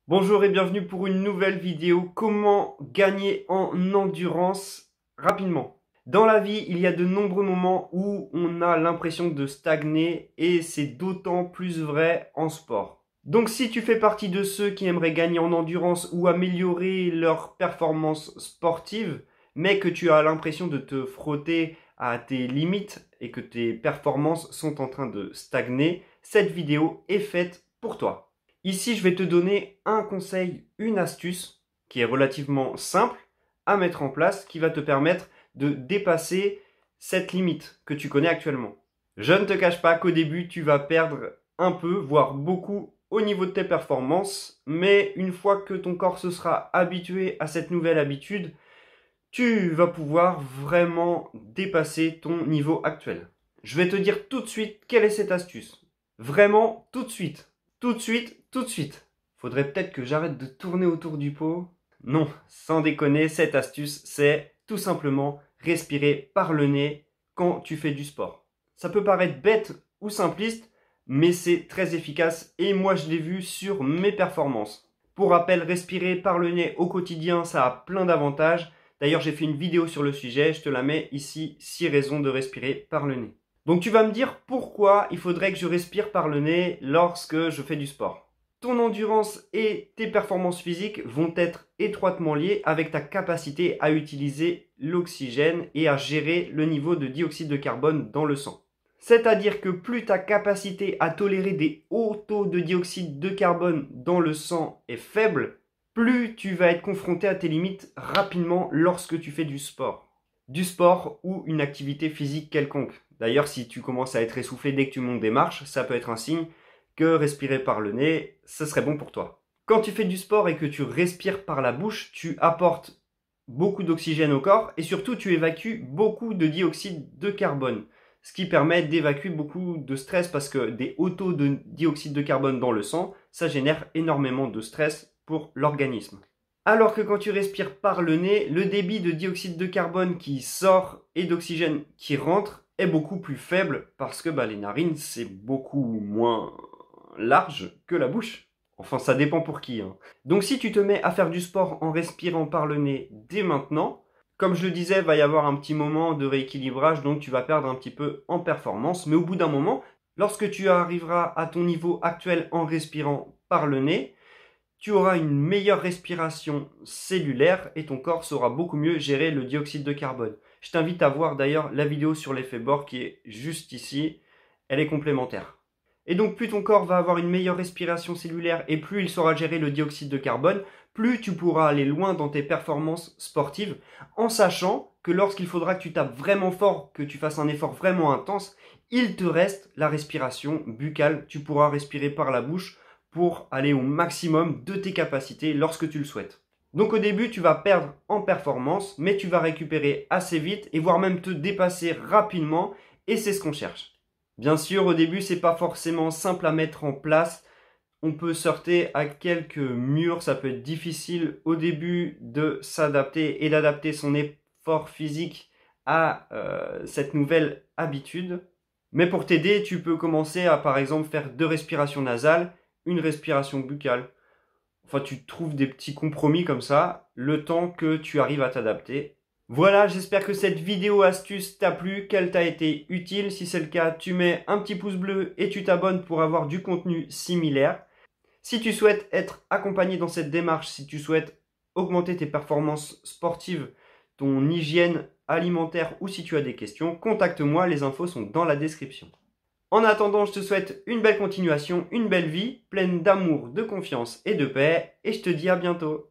Bonjour et bienvenue pour une nouvelle vidéo. Comment gagner en endurance rapidement? Dans la vie, il y a de nombreux moments où on a l'impression de stagner et c'est d'autant plus vrai en sport. Donc si tu fais partie de ceux qui aimeraient gagner en endurance ou améliorer leur performance sportive, mais que tu as l'impression de te frotter à tes limites et que tes performances sont en train de stagner, cette vidéo est faite pour toi. Ici, je vais te donner un conseil, une astuce qui est relativement simple à mettre en place, qui va te permettre de dépasser cette limite que tu connais actuellement. Je ne te cache pas qu'au début, tu vas perdre un peu, voire beaucoup au niveau de tes performances, mais une fois que ton corps se sera habitué à cette nouvelle habitude, tu vas pouvoir vraiment dépasser ton niveau actuel. Je vais te dire tout de suite quelle est cette astuce. Vraiment tout de suite. Tout de suite, tout de suite. Faudrait peut-être que j'arrête de tourner autour du pot. Non, sans déconner, cette astuce, c'est tout simplement respirer par le nez quand tu fais du sport. Ça peut paraître bête ou simpliste, mais c'est très efficace et moi je l'ai vu sur mes performances. Pour rappel, respirer par le nez au quotidien, ça a plein d'avantages. D'ailleurs, j'ai fait une vidéo sur le sujet, je te la mets ici, 6 raisons de respirer par le nez. Donc tu vas me dire pourquoi il faudrait que je respire par le nez lorsque je fais du sport. Ton endurance et tes performances physiques vont être étroitement liées avec ta capacité à utiliser l'oxygène et à gérer le niveau de dioxyde de carbone dans le sang. C'est-à-dire que plus ta capacité à tolérer des hauts taux de dioxyde de carbone dans le sang est faible, plus tu vas être confronté à tes limites rapidement lorsque tu fais du sport. Du sport ou une activité physique quelconque. D'ailleurs, si tu commences à être essoufflé dès que tu montes des marches, ça peut être un signe que respirer par le nez, ce serait bon pour toi. Quand tu fais du sport et que tu respires par la bouche, tu apportes beaucoup d'oxygène au corps et surtout tu évacues beaucoup de dioxyde de carbone. Ce qui permet d'évacuer beaucoup de stress parce que des hauts taux de dioxyde de carbone dans le sang, ça génère énormément de stress pour l'organisme. Alors que quand tu respires par le nez, le débit de dioxyde de carbone qui sort et d'oxygène qui rentre est beaucoup plus faible parce que les narines, c'est beaucoup moins large que la bouche. Enfin, ça dépend pour qui. Donc si tu te mets à faire du sport en respirant par le nez dès maintenant, comme je le disais, il va y avoir un petit moment de rééquilibrage, donc tu vas perdre un petit peu en performance. Mais au bout d'un moment, lorsque tu arriveras à ton niveau actuel en respirant par le nez, tu auras une meilleure respiration cellulaire et ton corps saura beaucoup mieux gérer le dioxyde de carbone. Je t'invite à voir d'ailleurs la vidéo sur l'effet Bohr qui est juste ici. Elle est complémentaire. Et donc plus ton corps va avoir une meilleure respiration cellulaire et plus il saura gérer le dioxyde de carbone, plus tu pourras aller loin dans tes performances sportives en sachant que lorsqu'il faudra que tu tapes vraiment fort, que tu fasses un effort vraiment intense, il te reste la respiration buccale. Tu pourras respirer par la bouche pour aller au maximum de tes capacités lorsque tu le souhaites. Donc au début, tu vas perdre en performance, mais tu vas récupérer assez vite et voire même te dépasser rapidement et c'est ce qu'on cherche. Bien sûr, au début, c'est pas forcément simple à mettre en place. On peut se heurter à quelques murs. Ça peut être difficile au début de s'adapter et d'adapter son effort physique à cette nouvelle habitude. Mais pour t'aider, tu peux commencer à, par exemple, faire 2 respirations nasales, une respiration buccale. Enfin, tu trouves des petits compromis comme ça, le temps que tu arrives à t'adapter. Voilà, j'espère que cette vidéo astuce t'a plu, qu'elle t'a été utile. Si c'est le cas, tu mets un petit pouce bleu et tu t'abonnes pour avoir du contenu similaire. Si tu souhaites être accompagné dans cette démarche, si tu souhaites augmenter tes performances sportives, ton hygiène alimentaire ou si tu as des questions, contacte-moi, les infos sont dans la description. En attendant, je te souhaite une belle continuation, une belle vie, pleine d'amour, de confiance et de paix, et je te dis à bientôt.